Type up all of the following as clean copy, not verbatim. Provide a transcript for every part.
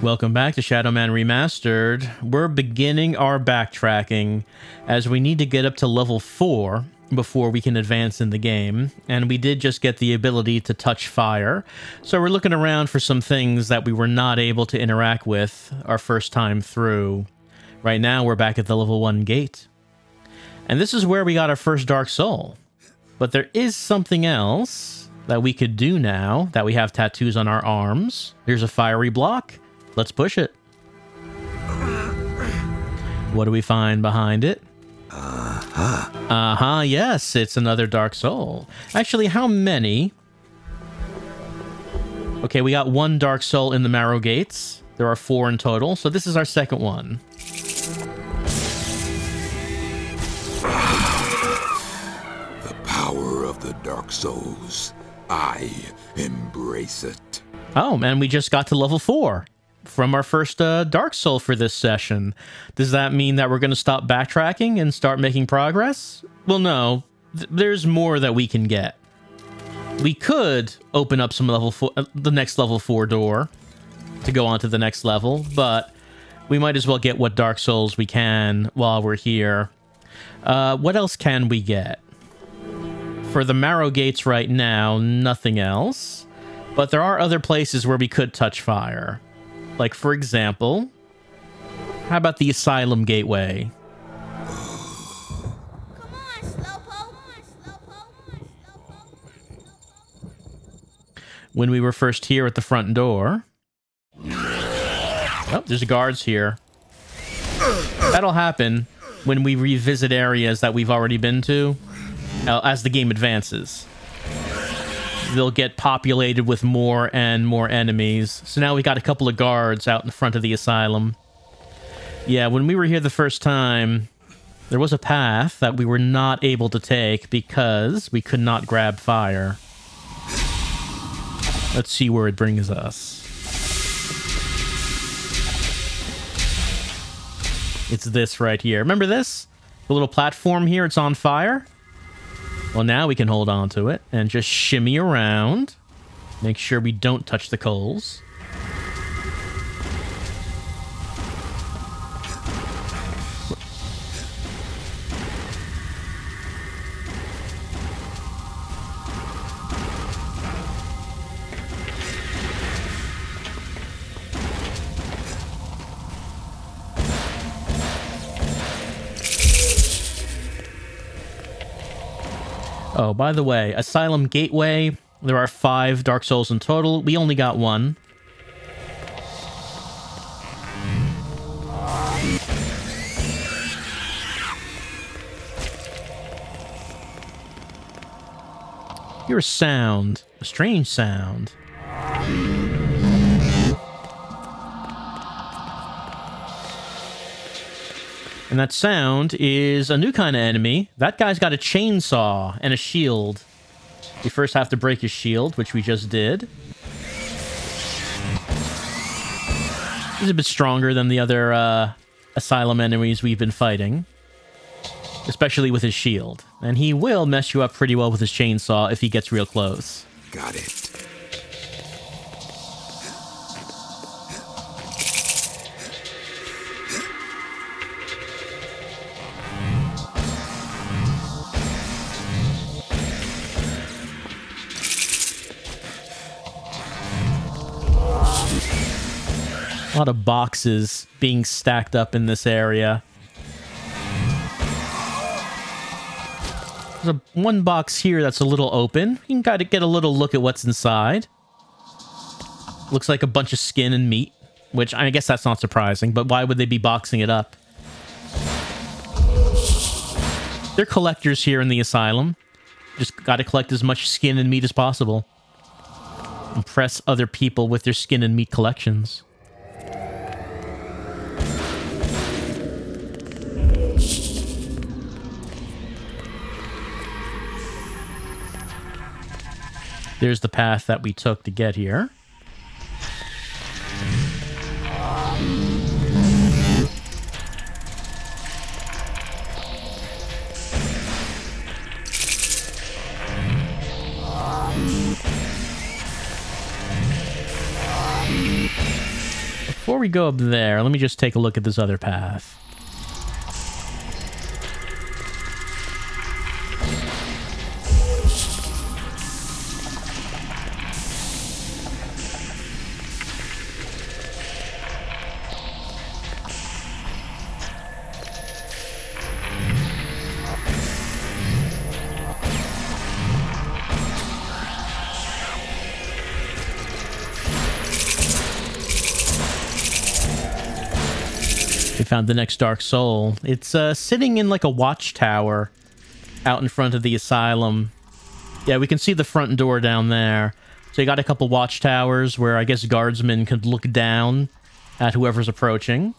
Welcome back to Shadow Man Remastered. We're beginning our backtracking as we need to get up to level 4 before we can advance in the game, and we did just get the ability to touch fire, so we're looking around for some things that we were not able to interact with our first time through. Right now we're back at the level 1 gate, and this is where we got our first Dark Soul. But there is something else that we could do now that we have tattoos on our arms. Here's a fiery block. Let's push it. What do we find behind it? Yes, it's another Dark Soul. Actually, how many? Okay, we got 1 Dark Soul in the Marrow Gates. There are 4 in total, so this is our second one. The power of the Dark Souls. I embrace it. Oh, and we just got to level 4. From our first Dark Soul for this session. Does that mean that we're going to stop backtracking and start making progress? Well, no. There's more that we can get. We could open up some level 4, the next level 4 door to go on to the next level, but we might as well get what Dark Souls we can while we're here. What else can we get? For the Marrow Gates right now, nothing else. But there are other places where we could touch fire. Like, for example, how about the Asylum Gateway? Come on, Slowpoke. When we were first here at the front door. Oh, there's guards here. That'll happen when we revisit areas that we've already been to as the game advances. They'll get populated with more and more enemies. So now we got a couple of guards out in front of the asylum. Yeah, when we were here the first time, there was a path that we were not able to take because we could not grab fire. Let's see where it brings us. It's this right here. Remember this? The little platform here, it's on fire? Well, now we can hold on to it and just shimmy around. Make sure we don't touch the coals. Oh, by the way, Asylum Gateway, there are 5 Dark Souls in total. We only got 1. Hear a sound. A strange sound. And that sound is a new kind of enemy. That guy's got a chainsaw and a shield. We first have to break his shield, which we just did. He's a bit stronger than the other asylum enemies we've been fighting. Especially with his shield. And he will mess you up pretty well with his chainsaw if he gets real close. Got it. A lot of boxes being stacked up in this area. There's one box here that's a little open. You can kind of get a little look at what's inside. Looks like a bunch of skin and meat, which I guess that's not surprising, but why would they be boxing it up? They're collectors here in the asylum. Just gotta collect as much skin and meat as possible. Impress other people with their skin and meat collections. There's the path that we took to get here. we go up there, let me just take a look at this other path. We found the next Dark Soul. It's sitting in like a watchtower out in front of the asylum. Yeah, we can see the front door down there. So you got a couple watchtowers where I guess guardsmen could look down at whoever's approaching.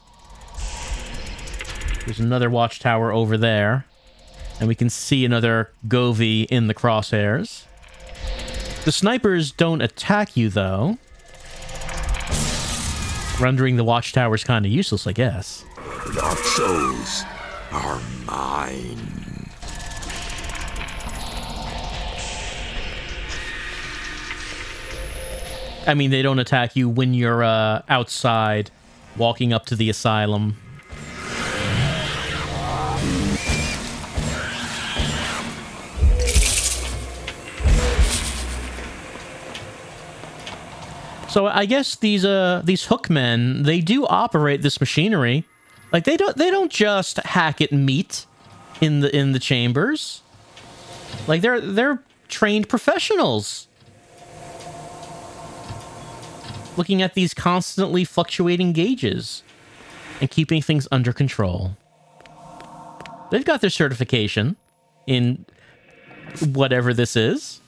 There's another watchtower over there. And we can see another Govee in the crosshairs. The snipers don't attack you, though. Rendering the watchtowers kind of useless, I guess. Dark souls are mine. I mean, they don't attack you when you're outside, walking up to the asylum. So I guess these hookmen, they do operate this machinery. Like they don't just hack at meat in the chambers. Like they're trained professionals. Looking at these constantly fluctuating gauges and keeping things under control. They've got their certification in whatever this is.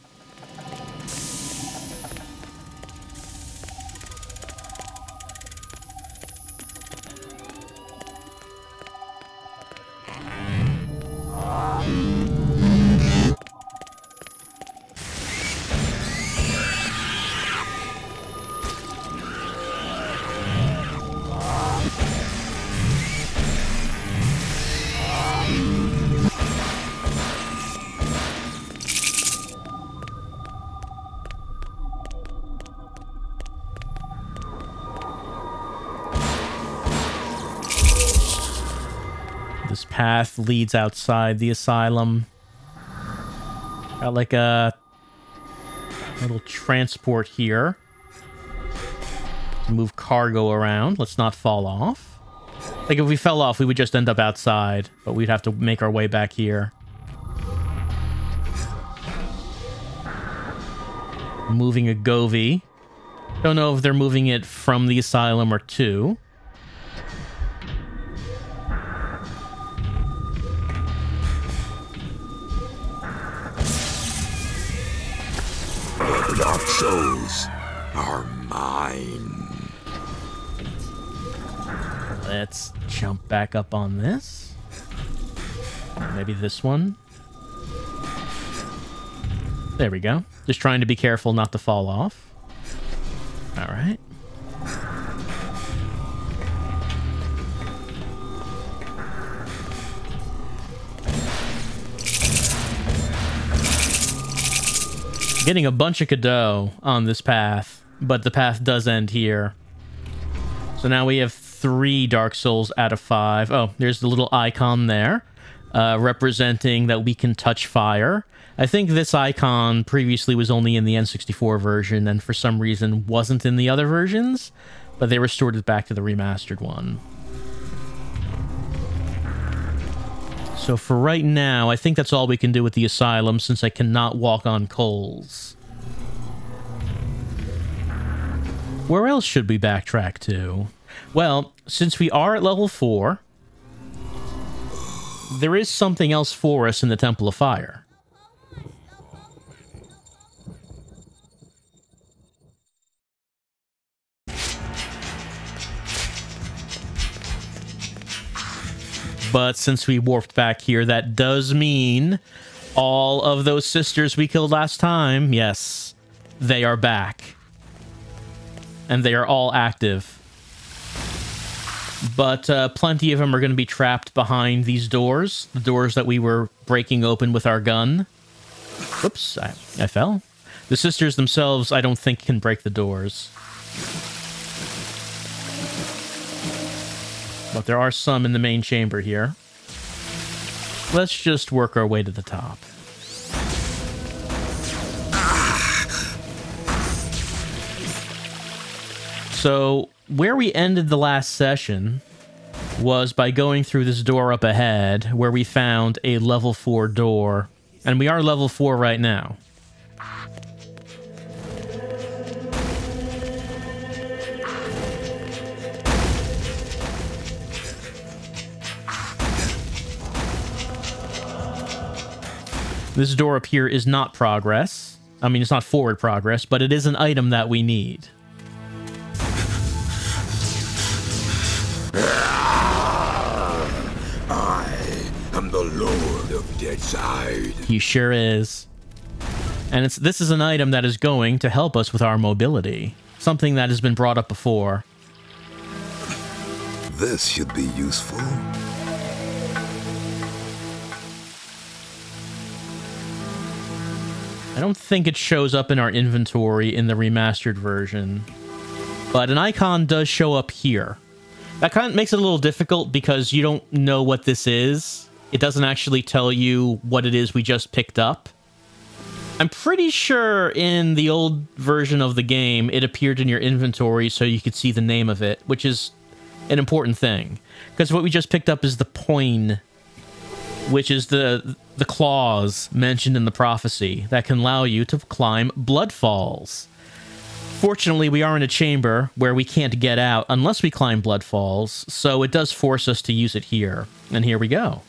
This path leads outside the asylum. Got like a little transport here to move cargo around. Let's not fall off. Like if we fell off, we would just end up outside, but we'd have to make our way back here. Moving a Govee. Don't know if they're moving it from the asylum or to. Dark souls are mine. Let's jump back up on this. Maybe this one. There we go. Just trying to be careful not to fall off. All right. Getting a bunch of Cadeau on this path, but the path does end here. So now we have 3 Dark Souls out of 5. Oh, there's the little icon there, representing that we can touch fire. I think this icon previously was only in the N64 version, and for some reason wasn't in the other versions, but they restored it back to the remastered one. So for right now, I think that's all we can do with the asylum, since I cannot walk on coals. Where else should we backtrack to? Well, since we are at level 4, there is something else for us in the Temple of Fire. But since we warped back here, that does mean all of those sisters we killed last time, yes, they are back. And they are all active. But plenty of them are going to be trapped behind these doors. The doors that we were breaking open with our gun. Whoops, I fell. The sisters themselves, I don't think, can break the doors. But there are some in the main chamber here. Let's just work our way to the top. So, where we ended the last session was by going through this door up ahead, where we found a level 4 door. And we are level 4 right now. This door up here is not progress. I mean, it's not forward progress, but it is an item that we need. I am the Lord of Deadside. He sure is. And this is an item that is going to help us with our mobility. Something that has been brought up before. This should be useful. I don't think it shows up in our inventory in the remastered version, but an icon does show up here. That kind of makes it a little difficult because you don't know what this is. It doesn't actually tell you what it is we just picked up. I'm pretty sure in the old version of the game, it appeared in your inventory so you could see the name of it, which is an important thing. Because what we just picked up is the poin, which is the claws mentioned in the prophecy that can allow you to climb bloodfalls. Fortunately, we are in a chamber where we can't get out unless we climb bloodfalls, so it does force us to use it here. And here we go.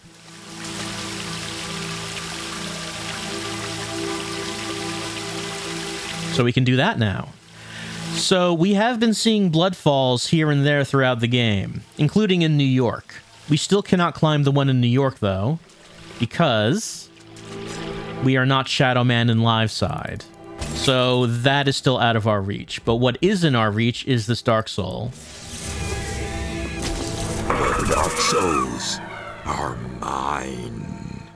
So we can do that now. So we have been seeing bloodfalls here and there throughout the game, including in New York. We still cannot climb the one in New York, though, because we are not Shadow Man in Live Side. So that is still out of our reach. But what is in our reach is this Dark Soul. Dark souls are mine.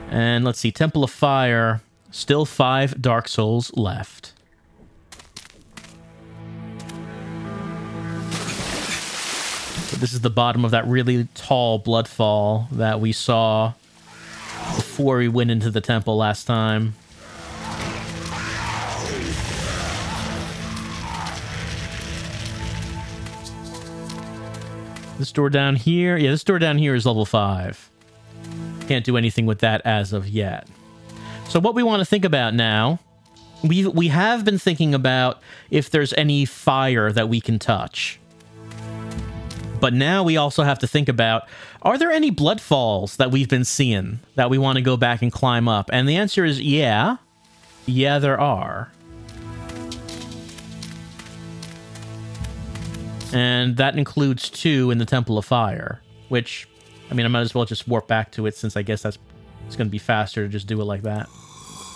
And let's see, Temple of Fire, still 5 Dark Souls left. So this is the bottom of that really tall bloodfall that we saw before we went into the temple last time. This door down here, yeah, this door down here is level 5. Can't do anything with that as of yet. So what we want to think about now, we have been thinking about if there's any fire that we can touch. But now we also have to think about, are there any bloodfalls that we've been seeing that we want to go back and climb up? And the answer is yeah. Yeah, there are. And that includes 2 in the Temple of Fire, which, I mean, I might as well just warp back to it since I guess it's going to be faster to just do it like that.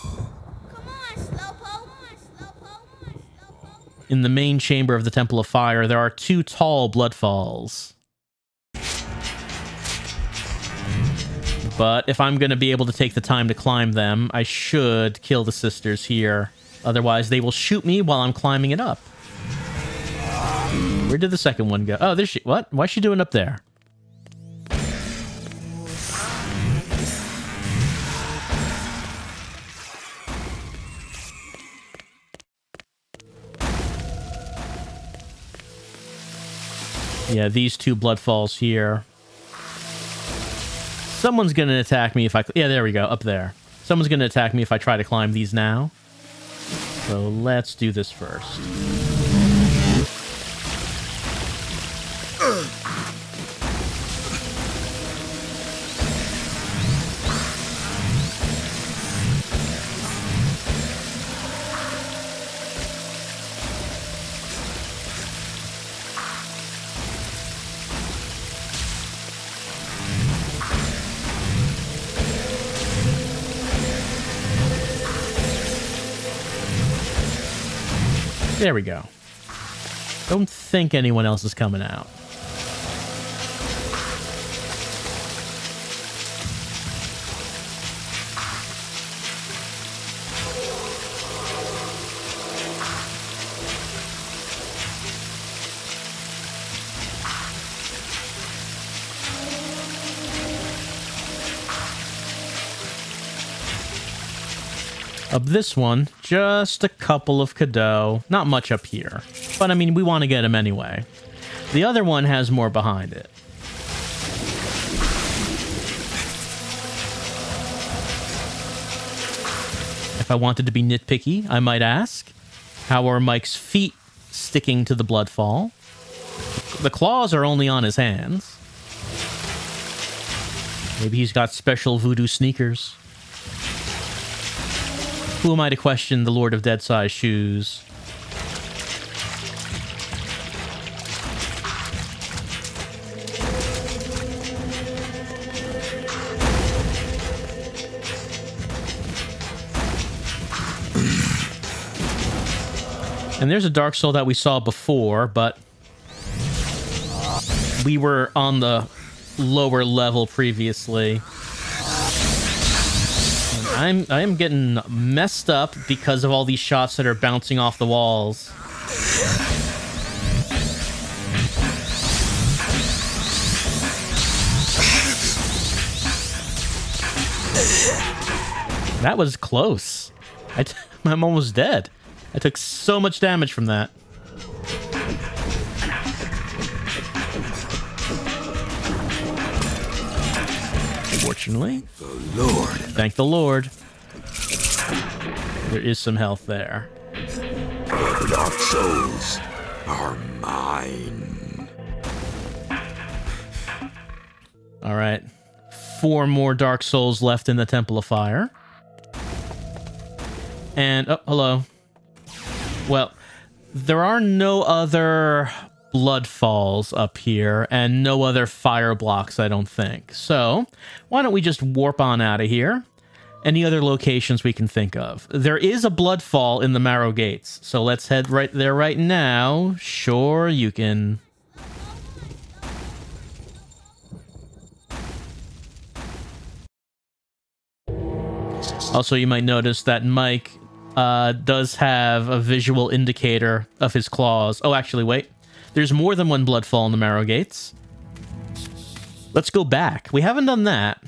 Come on, Slowpoke. In the main chamber of the Temple of Fire, there are 2 tall bloodfalls. But if I'm going to be able to take the time to climb them, I should kill the sisters here. Otherwise, they will shoot me while I'm climbing it up. Where did the second one go? Oh, there's she. What? Why's she doing up there? Yeah, these 2 bloodfalls here. Someone's going to attack me if I... Yeah, there we go, up there. Someone's going to attack me if I try to climb these now. So let's do this first. There we go. Don't think anyone else is coming out. Of this one, just a couple of Cadeau. Not much up here. But, I mean, we want to get him anyway. The other one has more behind it. If I wanted to be nitpicky, I might ask, how are Mike's feet sticking to the bloodfall? The claws are only on his hands. Maybe he's got special voodoo sneakers. Who am I to question the Lord of Deadside's shoes? And there's a Dark Soul that we saw before, but we were on the lower level previously. And I am getting messed up because of all these shots that are bouncing off the walls. That was close. I'm almost dead. I took so much damage from that. Fortunately. The Lord. Thank the Lord. There is some health there. The Dark Souls are mine. Alright. 4 more Dark Souls left in the Temple of Fire. And, oh, hello. Well, there are no other bloodfalls up here, and no other fire blocks, I don't think. So, why don't we just warp on out of here? Any other locations we can think of? There is a bloodfall in the Marrow Gates, so let's head right there right now. Sure, you can... Also, you might notice that Mike does have a visual indicator of his claws. Oh, actually, wait. There's more than one bloodfall in the Marrow Gates. Let's go back. We haven't done that.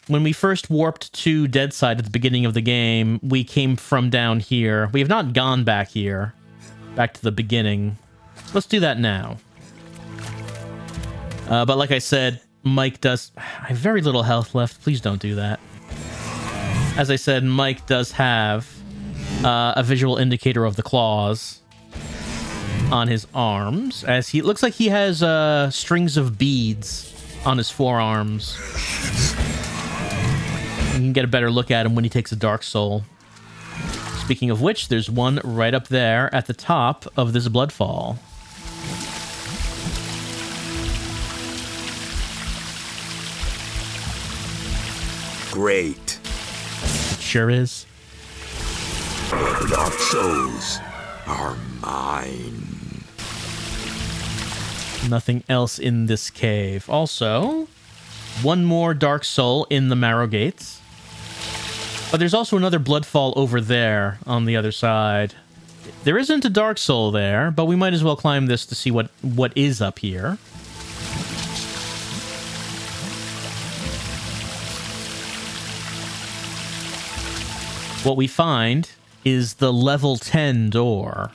When we first warped to Deadside at the beginning of the game, we came from down here. We have not gone back here. Back to the beginning. Let's do that now. But like I said, Mike does... I have very little health left. Please don't do that. As I said, Mike does have a visual indicator of the claws on his arms, as he looks like he has strings of beads on his forearms. You can get a better look at him when he takes a Dark Soul. Speaking of which, there's one right up there at the top of this bloodfall. Great. It sure is. The Dark Souls are mine. Nothing else in this cave. Also, one more Dark Soul in the Marrow Gates. But there's also another Bloodfall over there on the other side. There isn't a Dark Soul there, but we might as well climb this to see what is up here. What we find is the level 10 door.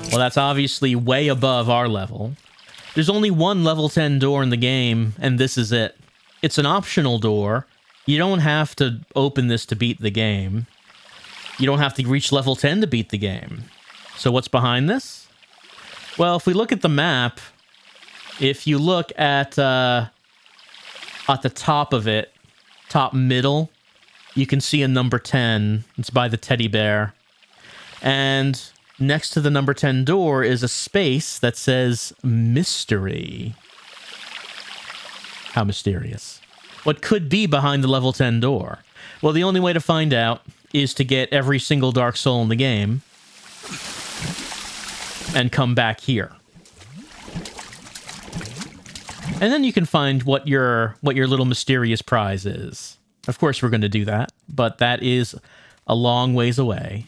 Well, that's obviously way above our level. There's only one level 10 door in the game, and this is it. It's an optional door. You don't have to open this to beat the game. You don't have to reach level 10 to beat the game. So what's behind this? Well, if we look at the map, if you look at the top of it, top middle, you can see a number 10. It's by the teddy bear. And next to the number 10 door is a space that says mystery. How mysterious. What could be behind the level 10 door? Well, the only way to find out is to get every single Dark Soul in the game and come back here. And then you can find what your little mysterious prize is. Of course we're going to do that, but that is a long ways away.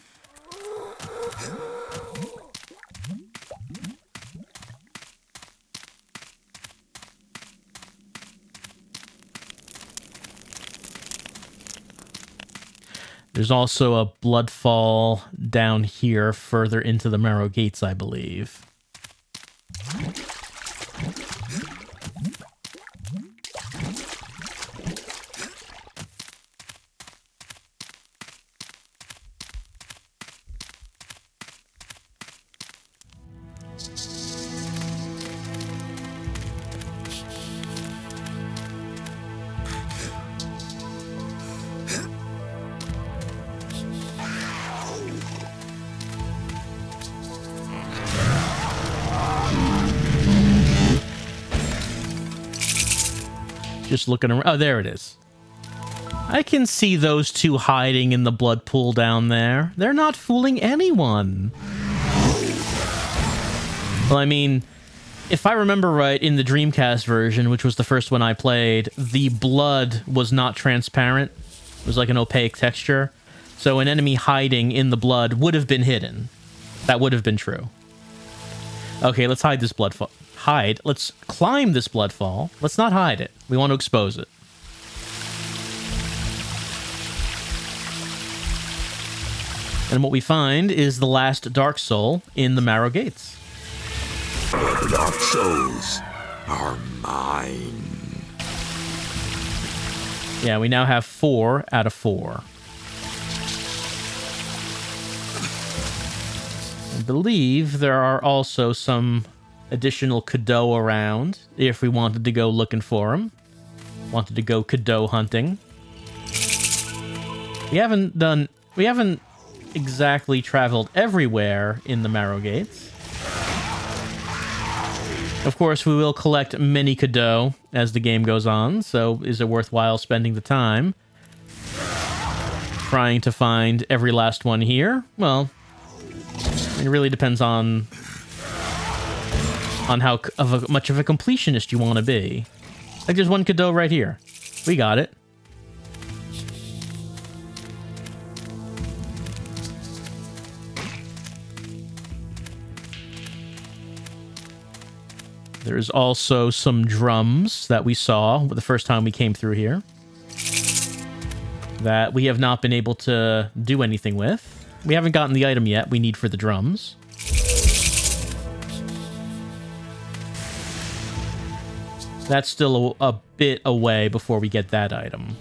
There's also a bloodfall down here further into the Marrow Gates, I believe. Just looking around. Oh, there it is. I can see those two hiding in the blood pool down there. They're not fooling anyone. Well, I mean, if I remember right, in the Dreamcast version, which was the first one I played, the blood was not transparent. It was like an opaque texture. So an enemy hiding in the blood would have been hidden. That would have been true. Okay, let's hide this bloodfall. Let's climb this bloodfall. Let's not hide it. We want to expose it. And what we find is the last Dark Soul in the Marrow Gates. The Dark Souls are mine. Yeah, we now have 4 out of 4. I believe there are also some additional Cadeau around if we wanted to go looking for them. Wanted to go Cadeau hunting. We haven't exactly traveled everywhere in the Marrow Gates. Of course, we will collect many Cadeau as the game goes on, so is it worthwhile spending the time trying to find every last one here? Well, it really depends on how much of a completionist you want to be. Like, there's one Cadeau right here. We got it. There's also some drums that we saw the first time we came through here that we have not been able to do anything with. We haven't gotten the item yet we need for the drums. That's still a bit away before we get that item.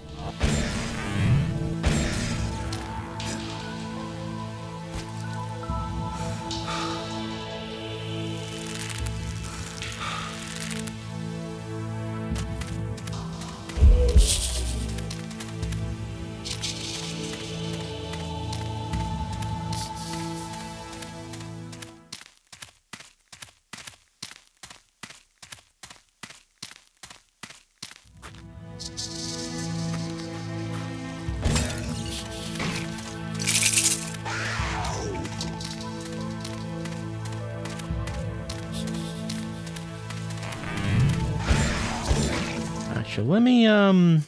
Let me, gonna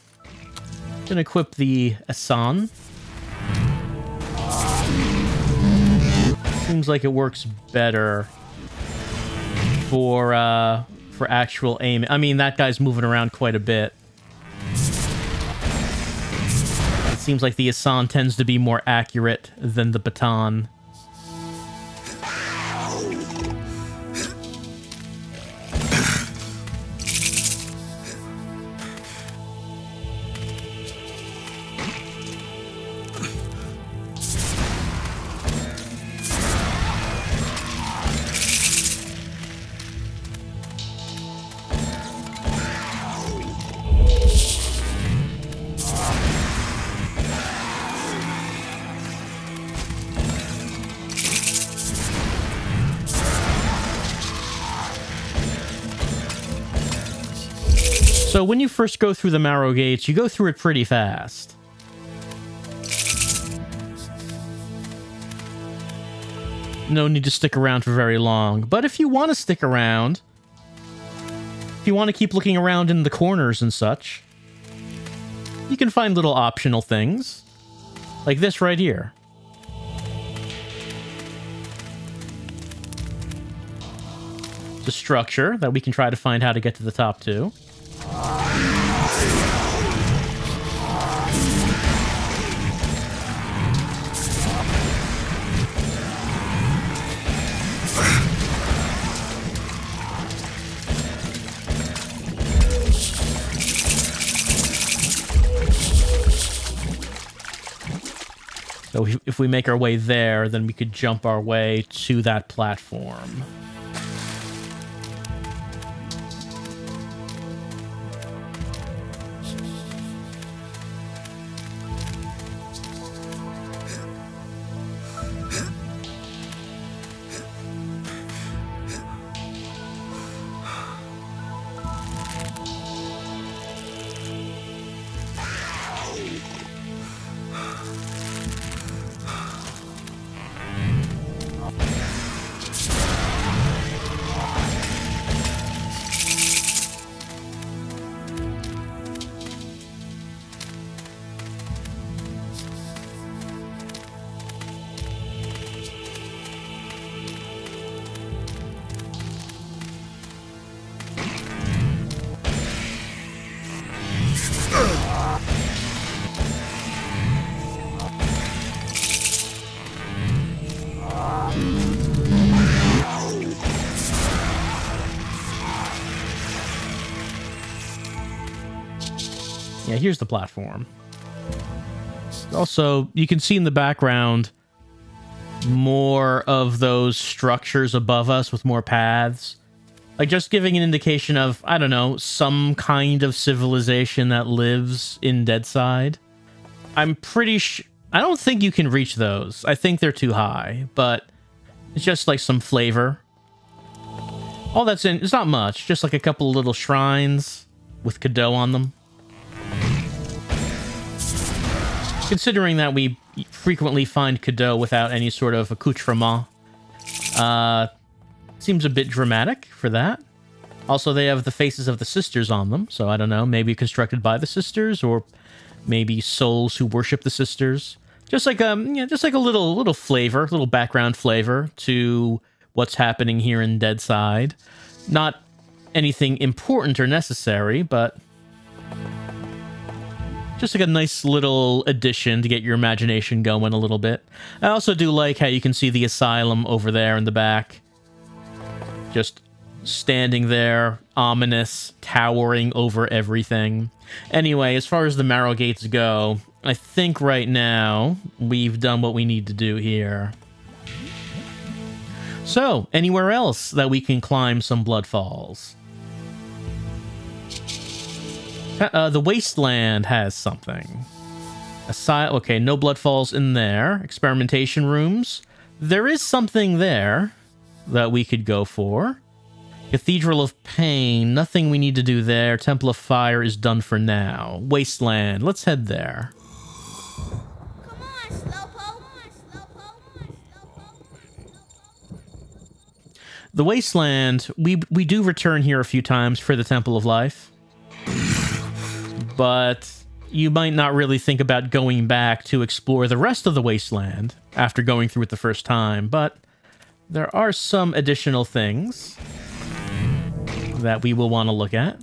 equip the Asan. Seems like it works better for actual aim. I mean, that guy's moving around quite a bit. It seems like the Asan tends to be more accurate than the baton. So when you first go through the Marrow Gates, you go through it pretty fast. No need to stick around for very long. But if you want to stick around, if you want to keep looking around in the corners and such, you can find little optional things. Like this right here. It's a structure that we can try to find how to get to the top to. So if we make our way there, then we could jump our way to that platform. Yeah, here's the platform. Also, you can see in the background more of those structures above us with more paths. Like, just giving an indication of, I don't know, some kind of civilization that lives in Deadside. I'm pretty I don't think you can reach those. I think they're too high, but it's just like some flavor. All that's in, it's not much, just like a couple of little shrines with Cadeau on them. Considering that we frequently find Cadeau without any sort of accoutrement, seems a bit dramatic for that. Also, they have the faces of the sisters on them, so I don't know, maybe constructed by the sisters, or maybe souls who worship the sisters. Just like just like a little flavor, little background flavor to what's happening here in Deadside. Not anything important or necessary, but just like a nice little addition to get your imagination going a little bit. I also do like how you can see the asylum over there in the back. Just standing there, ominous, towering over everything. Anyway, as far as the Marrow Gates go, I think right now we've done what we need to do here. So, anywhere else that we can climb some bloodfalls? The Wasteland has something. Okay, no bloodfalls in there. Experimentation rooms. There is something there that we could go for. Cathedral of Pain. Nothing we need to do there. Temple of Fire is done for now. Wasteland. Let's head there. Come on, Slowpoke. The Wasteland, we do return here a few times for the Temple of Life. But you might not really think about going back to explore the rest of the Wasteland after going through it the first time, but there are some additional things that we will want to look at.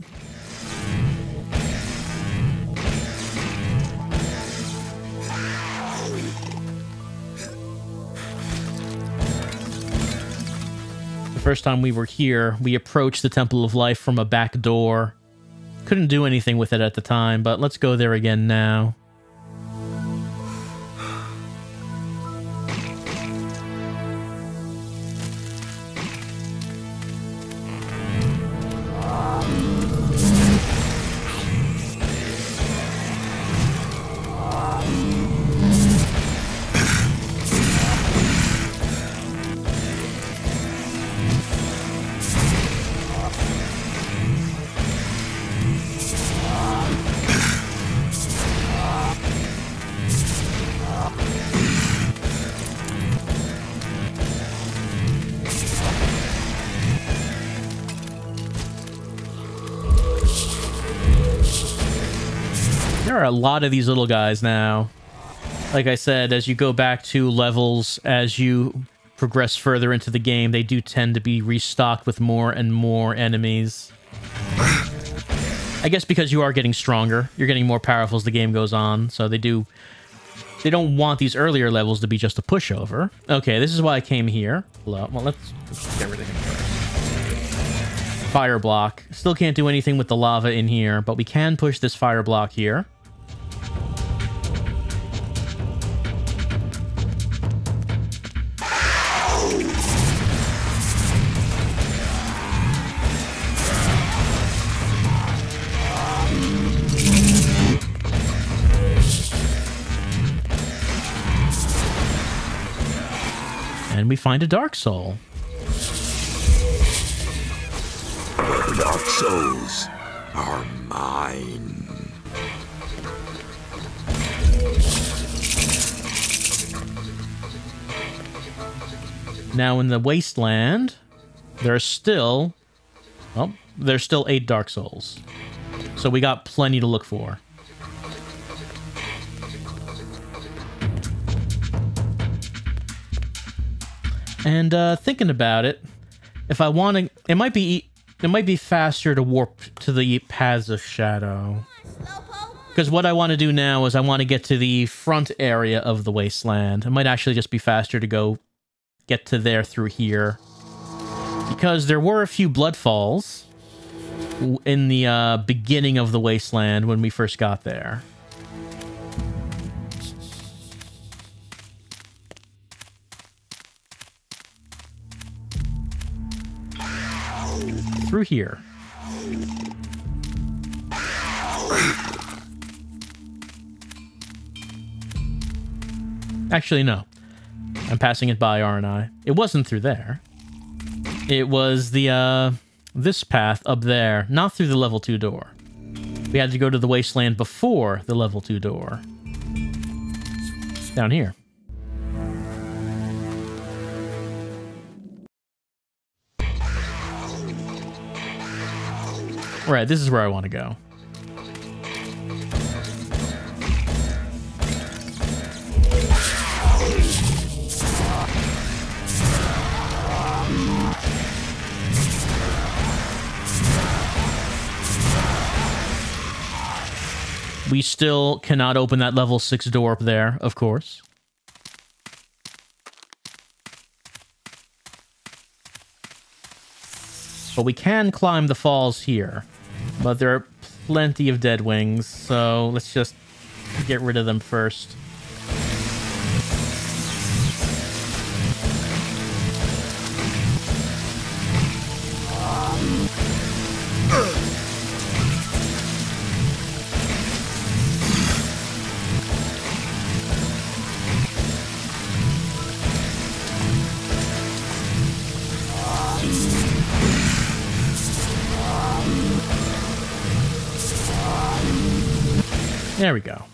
The first time we were here, we approached the Temple of Life from a back door. Couldn't do anything with it at the time, but let's go there again now. There are a lot of these little guys now. Like I said, as you go back to levels, as you progress further into the game, they do tend to be restocked with more and more enemies. I guess because you are getting stronger, you're getting more powerful as the game goes on, so they don't want these earlier levels to be just a pushover. Okay, this is why I came here. Well, let's get rid of him first. Fire block. Still can't do anything with the lava in here, but we can push this fire block here. And we find a Dark Soul. Dark souls are mine. Now in the Wasteland, there's still 8 Dark Souls. So we got plenty to look for. And thinking about it, if I want to, it might be faster to warp to the Paths of Shadow. Because what I want to do now is I want to get to the front area of the Wasteland. It might actually just be faster to go get to there through here. Because there were a few bloodfalls in the beginning of the Wasteland when we first got there. Through here. Actually, no. I'm passing it by, aren't I? It wasn't through there. It was the, this path up there, not through the level 2 door. We had to go to the Wasteland before the level 2 door. Down here. Right, this is where I want to go. We still cannot open that level 6 door up there, of course. But we can climb the falls here. But there are plenty of dead wings, so let's just get rid of them first. There we go.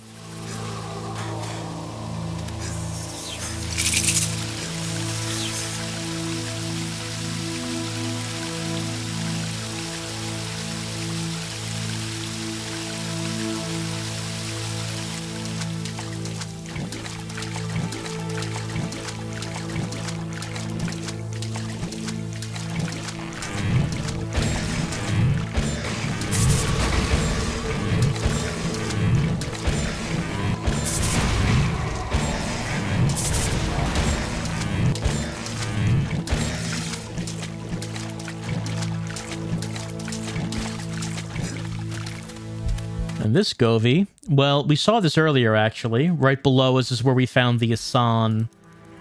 And this Govi, well, we saw this earlier, actually. Right below us is where we found the Asan.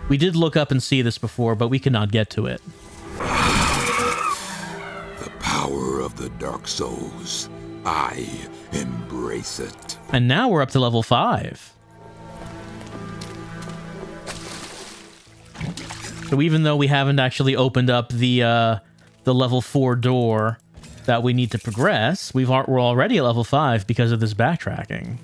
We did look up and see this before, but we could not get to it. The power of the Dark Souls. I embrace it. And now we're up to level 5. So even though we haven't actually opened up the level 4 door that we need to progress, we're already at level 5 because of this backtracking.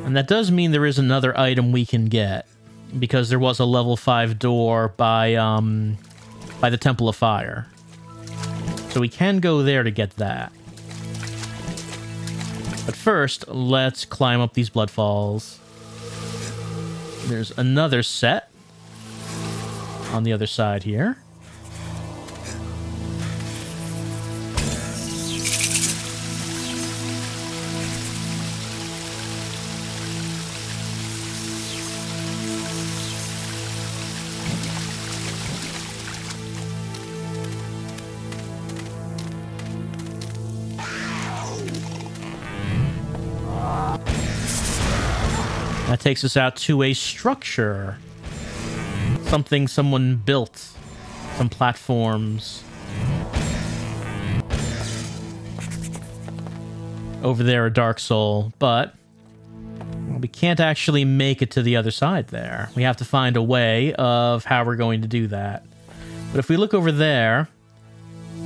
And that does mean there is another item we can get, because there was a level 5 door by the Temple of Fire. So we can go there to get that. But first, let's climb up these bloodfalls. There's another set on the other side here. That takes us out to a structure. Something someone built. Some platforms. over there a Dark Soul, but we can't actually make it to the other side there. We have to find a way of how we're going to do that. But if we look over there,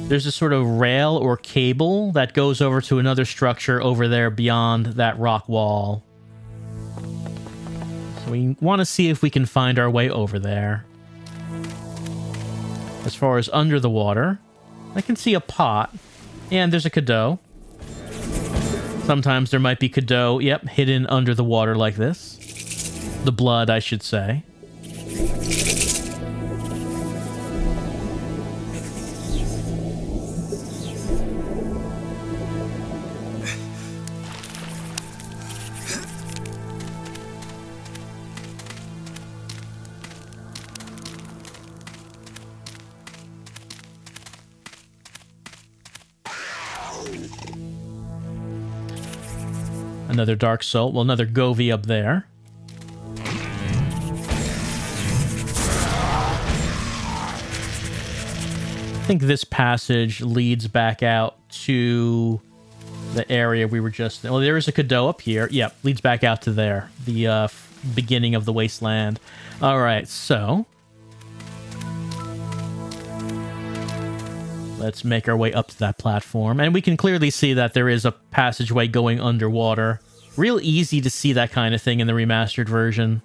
there's a sort of rail or cable that goes over to another structure over there beyond that rock wall. So we want to see if we can find our way over there. As far as under the water, I can see a pot, and there's a cadeau. Sometimes there might be cadeau, yep, hidden under the water like this. The blood, I should say. Another Dark Soul. Well, another Govie up there. I think this passage leads back out to the area we were just... Well, there is a cadeau up here. Yep, leads back out to there. The beginning of the wasteland. All right, so... let's make our way up to that platform. And we can clearly see that there is a passageway going underwater. Real easy to see that kind of thing in the remastered version.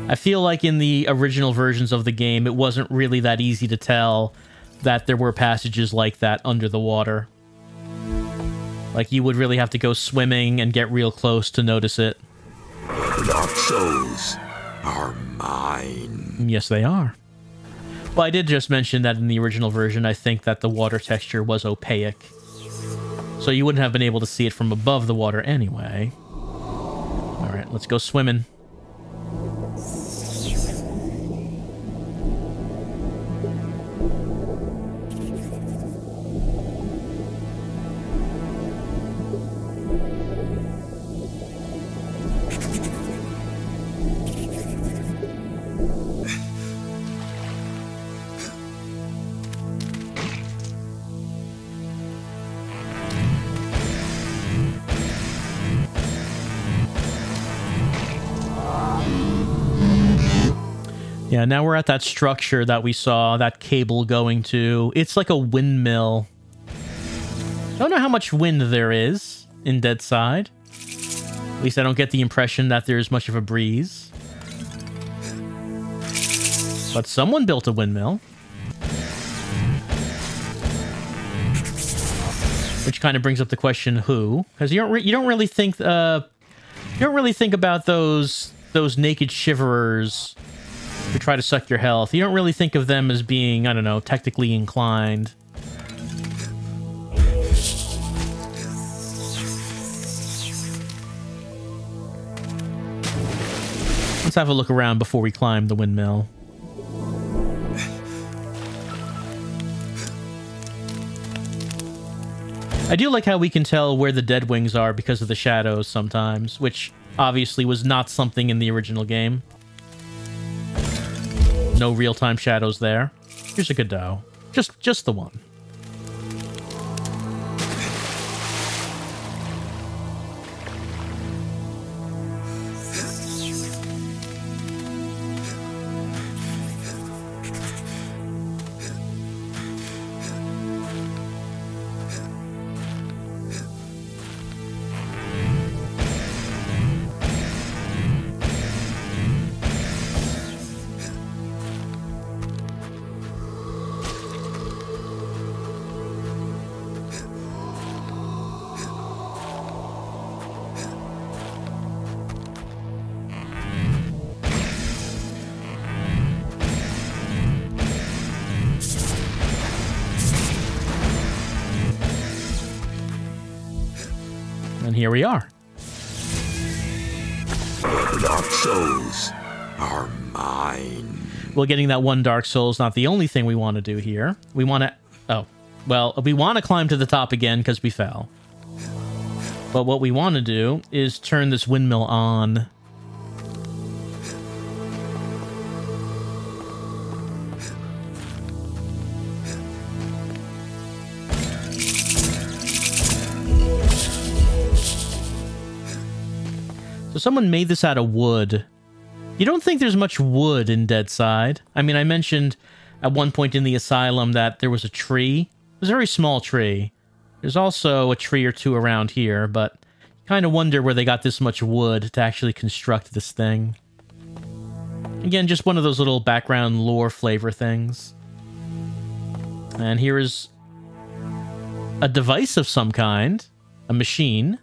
I feel like in the original versions of the game, it wasn't really that easy to tell that there were passages like that under the water. Like, you would really have to go swimming and get real close to notice it. Dark souls are mine. Yes, they are. Well, I did just mention that in the original version, I think that the water texture was opaque. So you wouldn't have been able to see it from above the water anyway. Alright, let's go swimming. Yeah, now we're at that structure that we saw that cable going to. It's like a windmill. Don't know how much wind there is in Deadside. At least I don't get the impression that there's much of a breeze. But someone built a windmill. Which kind of brings up the question, who? Because you don't really think about those naked shiverers who try to suck your health. You don't really think of them as being, I don't know, technically inclined. Let's have a look around before we climb the windmill. I do like how we can tell where the dead wings are because of the shadows sometimes, which obviously was not something in the original game. No real-time shadows there. Here's a cadeau. Just the one. And here we are. Dark souls are mine. Well, getting that one Dark Soul is not the only thing we want to do here. We want to... Oh. Well, we want to climb to the top again because we fell. But what we want to do is turn this windmill on. someone made this out of wood. You don't think there's much wood in Deadside? I mean, I mentioned at one point in the asylum that there was a tree. It was a very small tree. There's also a tree or two around here, but you kind of wonder where they got this much wood to actually construct this thing. Again, just one of those little background lore flavor things. And here is a device of some kind, a machine.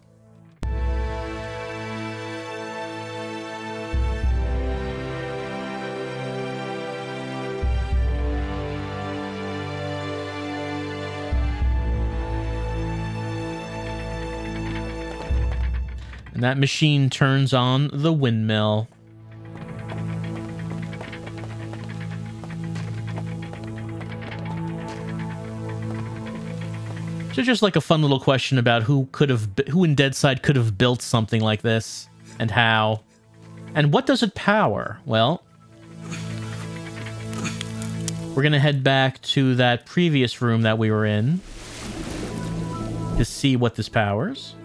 And that machine turns on the windmill. So just like a fun little question about who in Deadside could have built something like this, and how. And what does it power? Well, we're gonna head back to that previous room that we were in to see what this powers.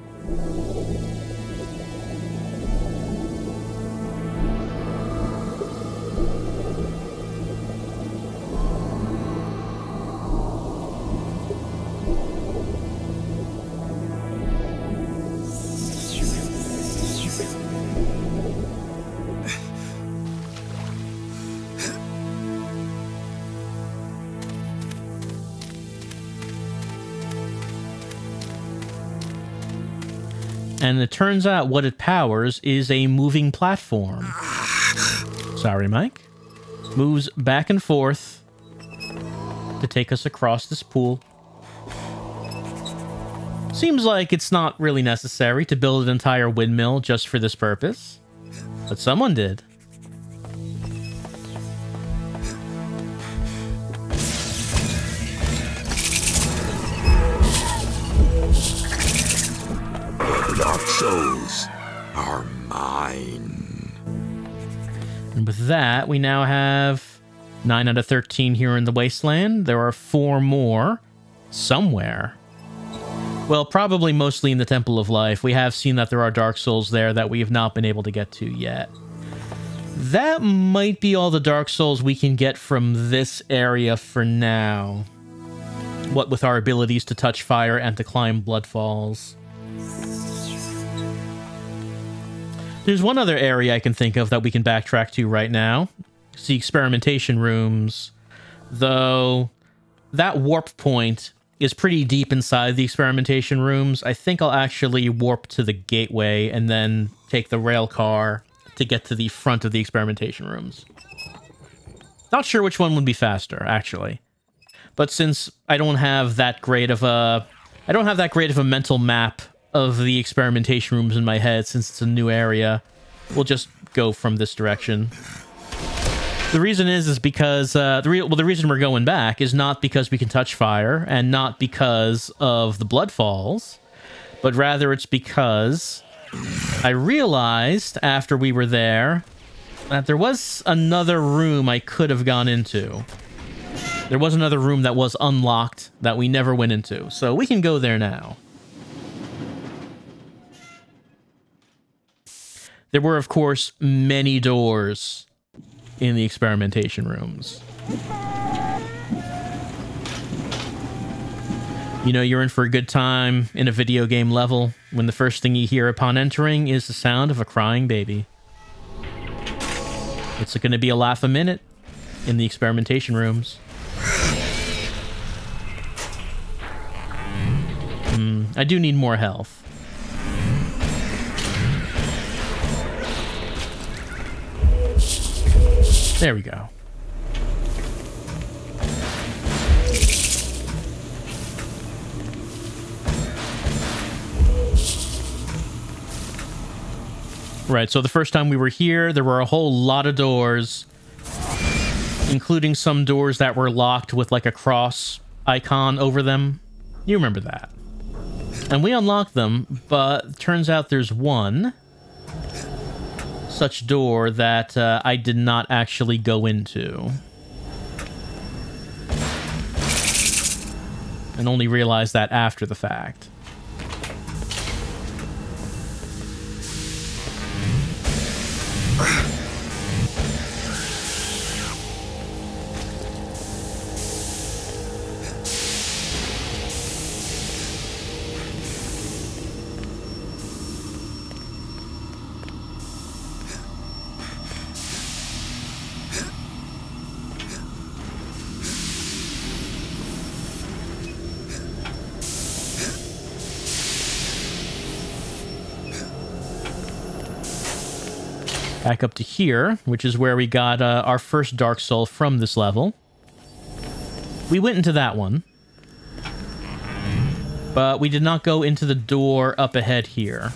And it turns out what it powers is a moving platform. Sorry, Mike. Moves back and forth to take us across this pool. Seems like it's not really necessary to build an entire windmill just for this purpose. But someone did. Dark souls are mine. And with that, we now have 9 out of 13 here in the Wasteland. There are 4 more somewhere. Well, probably mostly in the Temple of Life. We have seen that there are Dark Souls there that we have not been able to get to yet. That might be all the Dark Souls we can get from this area for now. What with our abilities to touch fire and to climb bloodfalls. There's one other area I can think of that we can backtrack to right now. It's the experimentation rooms. Though that warp point is pretty deep inside the experimentation rooms. I think I'll actually warp to the gateway and then take the rail car to get to the front of the experimentation rooms. Not sure which one would be faster, actually. But since I don't have that great of a mental map of the experimentation rooms in my head, since it's a new area, we'll just go from this direction. The reason is because the reason we're going back is not because we can touch fire and not because of the bloodfalls, but rather it's because I realized after we were there that there was another room I could have gone into. There was another room that was unlocked that we never went into, so we can go there now. There were, of course, many doors in the experimentation rooms. You know, you're in for a good time in a video game level when the first thing you hear upon entering is the sound of a crying baby. It's going to be a laugh a minute in the experimentation rooms. I do need more health. There we go. Right, so the first time we were here, there were a whole lot of doors, including some doors that were locked with like a cross icon over them. You remember that. And we unlocked them, but turns out there's one such door that I did not actually go into. And only realized that after the fact. Back up to here, which is where we got our first Dark Soul from this level. We went into that one. But we did not go into the door up ahead here.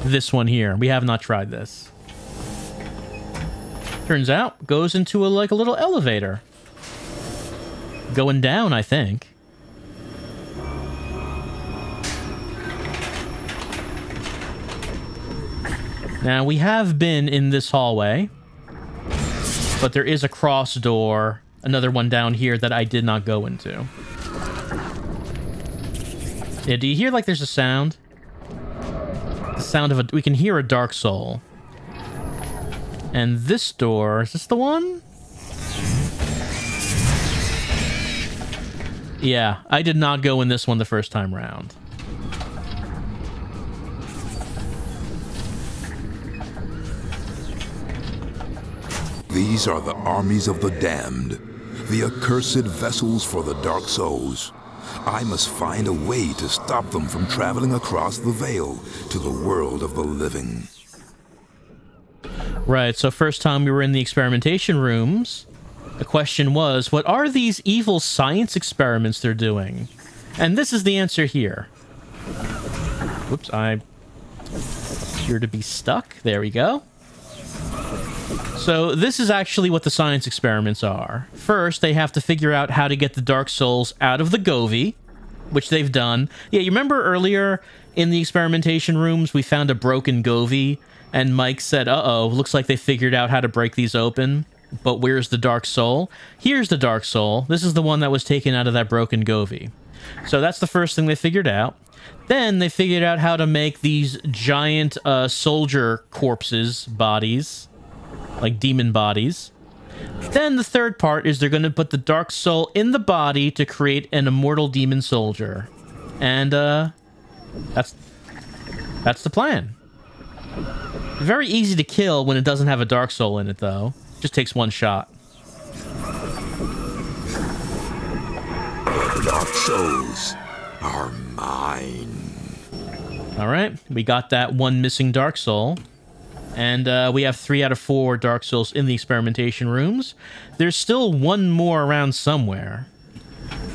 This one here. We have not tried this. Turns out, goes into like a little elevator. Going down, I think. Now, we have been in this hallway, but there is a cross door, another one down here that I did not go into. Yeah, do you hear like there's a sound? The sound of a... We can hear a Dark Soul. And this door, is this the one? Yeah, I did not go in this one the first time round. These are the armies of the damned, the accursed vessels for the Dark Souls. I must find a way to stop them from traveling across the veil to the world of the living. Right, so first time we were in the experimentation rooms, the question was, what are these evil science experiments they're doing? And this is the answer here. Whoops, I appear to be stuck. There we go. So this is actually what the science experiments are. First, they have to figure out how to get the Dark Souls out of the Govie, which they've done. Yeah, you remember earlier in the experimentation rooms, we found a broken Govie, and Mike said, uh-oh, looks like they figured out how to break these open, but where's the Dark Soul? Here's the Dark Soul. This is the one that was taken out of that broken Govie. So that's the first thing they figured out. Then they figured out how to make these giant soldier corpses, bodies, like demon bodies. Then the third part is they're going to put the Dark Soul in the body to create an immortal demon soldier. And that's the plan. Very easy to kill when it doesn't have a Dark Soul in it, though. Just takes one shot. The Dark Souls are mine. Alright, we got that one missing Dark Soul. And we have 3 out of 4 Dark Souls in the experimentation rooms. There's still one more around somewhere.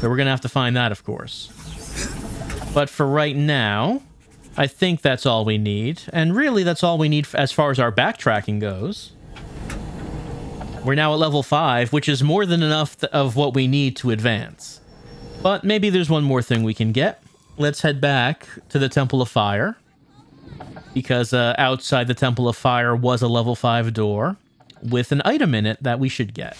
So we're going to have to find that, of course. But for right now, I think that's all we need. And really, that's all we need as far as our backtracking goes. We're now at level 5, which is more than enough of what we need to advance. But maybe there's one more thing we can get. Let's head back to the Temple of Fire. Because outside the Temple of Fire was a level 5 door with an item in it that we should get.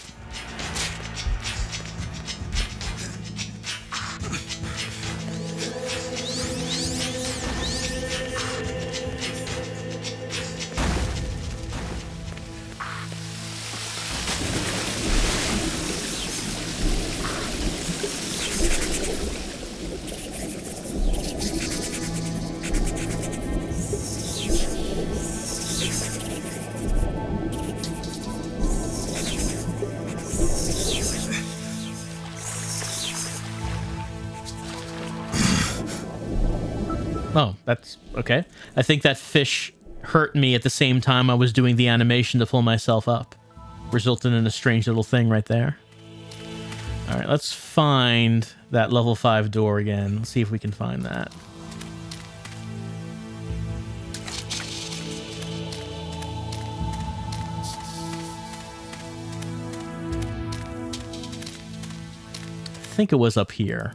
Oh, that's okay. I think that fish hurt me at the same time I was doing the animation to pull myself up. Resulted in a strange little thing right there. Alright, let's find that level 5 door again. Let's see if we can find that. I think it was up here.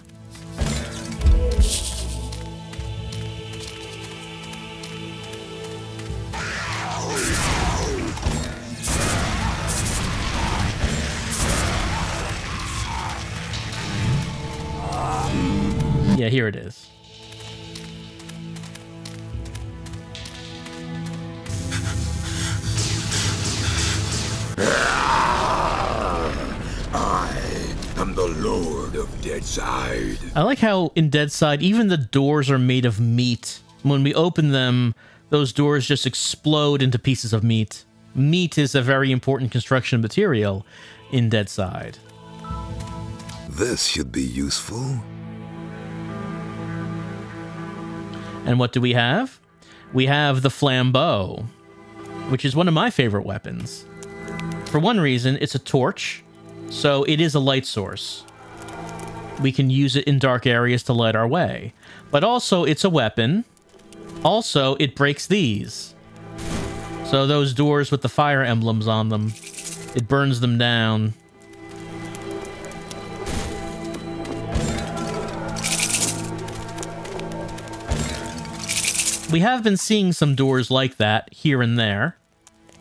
Yeah, here it is. I am the Lord of Deadside. I like how in Deadside, even the doors are made of meat. When we open them, those doors just explode into pieces of meat. Meat is a very important construction material in Deadside. This should be useful. And what do we have? We have the flambeau, which is one of my favorite weapons. For one reason, it's a torch, so it is a light source. We can use it in dark areas to light our way. But also, it's a weapon. Also, it breaks these. So those doors with the fire emblems on them, it burns them down. We have been seeing some doors like that here and there.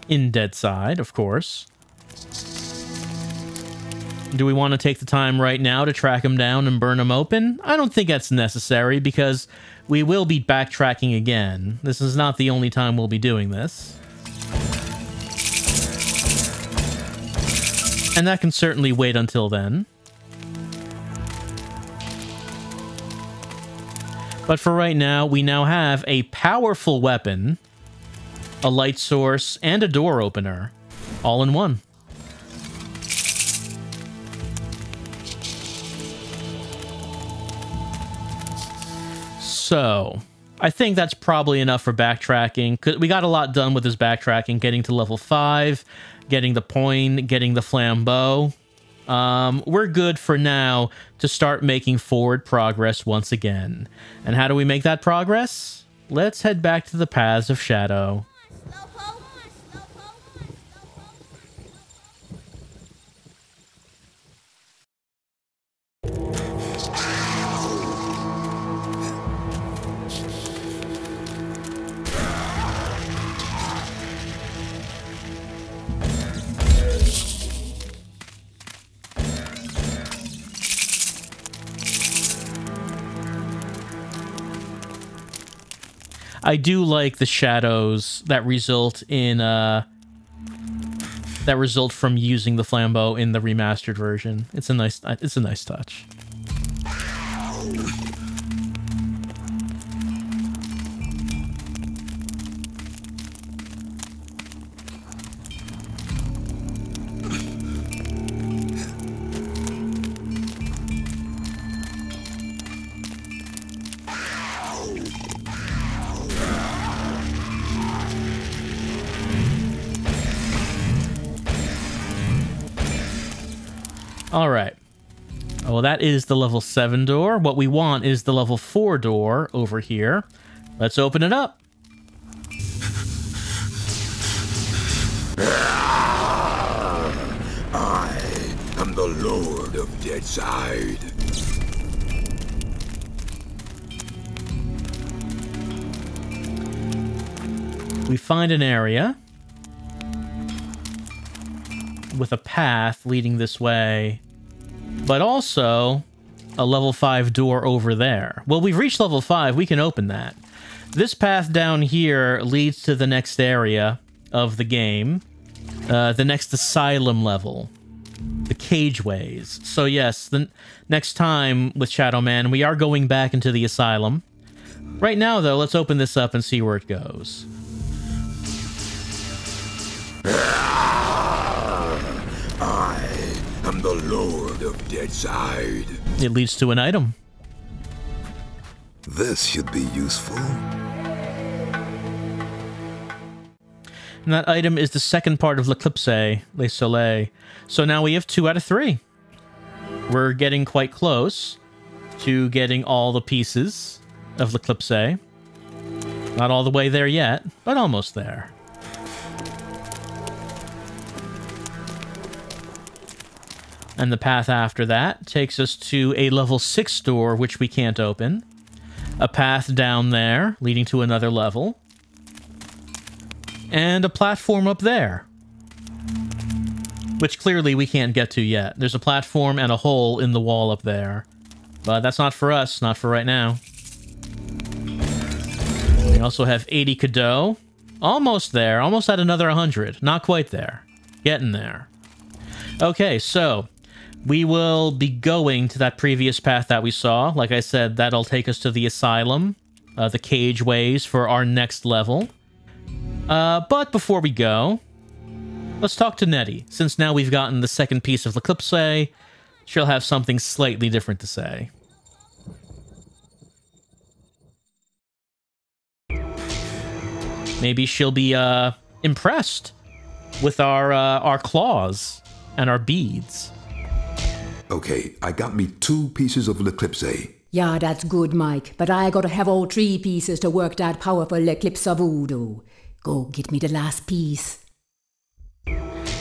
In Deadside, of course. Do we want to take the time right now to track them down and burn them open? I don't think that's necessary because we will be backtracking again. This is not the only time we'll be doing this. And that can certainly wait until then. But for right now, we now have a powerful weapon, a light source, and a door opener, all in one. So, I think that's probably enough for backtracking, 'cause we got a lot done with this backtracking, getting to level 5, getting the point, getting the flambeau. We're good for now to start making forward progress once again. And how do we make that progress? Let's head back to the Paths of Shadow. I do like the shadows that result in from using the flambeau in the remastered version. It's a nice touch. All right. Well, that is the level 7 door. What we want is the level 4 door over here. Let's open it up. I am the Lord of Deadside. We find an area with a path leading this way, but also a level 5 door over there. Well, we've reached level 5. We can open that. This path down here leads to the next area of the game, the next asylum level, the cageways. So yes, the next time with Shadow Man, we are going back into the asylum. Right now, though, let's open this up and see where it goes. I am the Lord of Deadside. It leads to an item. This should be useful. And that item is the second part of L'Eclipse, Le Soleil. So now we have 2 out of 3. We're getting quite close to getting all the pieces of L'Eclipse. Not all the way there yet, but almost there. And the path after that takes us to a level 6 door, which we can't open. A path down there, leading to another level. And a platform up there, which clearly we can't get to yet. There's a platform and a hole in the wall up there. But that's not for us, not for right now. We also have 80 Cadeau. Almost there, almost at another 100. Not quite there. Getting there. Okay, so we will be going to that previous path that we saw. Like I said, that'll take us to the asylum, the cageways for our next level. But before we go, let's talk to Nettie. Since now we've gotten the second piece of L'Eclipse, she'll have something slightly different to say. Maybe she'll be impressed with our claws and our beads. Okay, I got me 2 pieces of Eclipse. Yeah, that's good, Mike. But I gotta have all 3 pieces to work that powerful eclipse of voodoo. Go get me the last piece.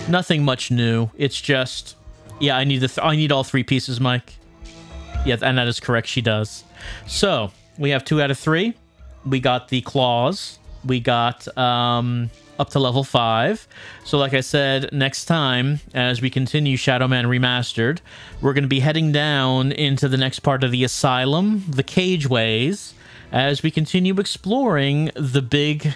Nothing much new. It's just, yeah, I need all 3 pieces, Mike. Yeah, and that is correct. She does. So we have 2 out of 3. We got the claws. We got up to level 5. So like I said, next time, as we continue Shadow Man Remastered, we're going to be heading down into the next part of the asylum, the cageways, as we continue exploring the big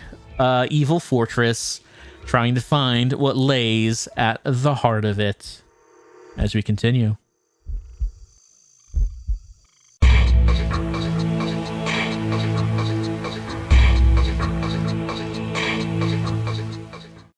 evil fortress, trying to find what lays at the heart of it as we continue.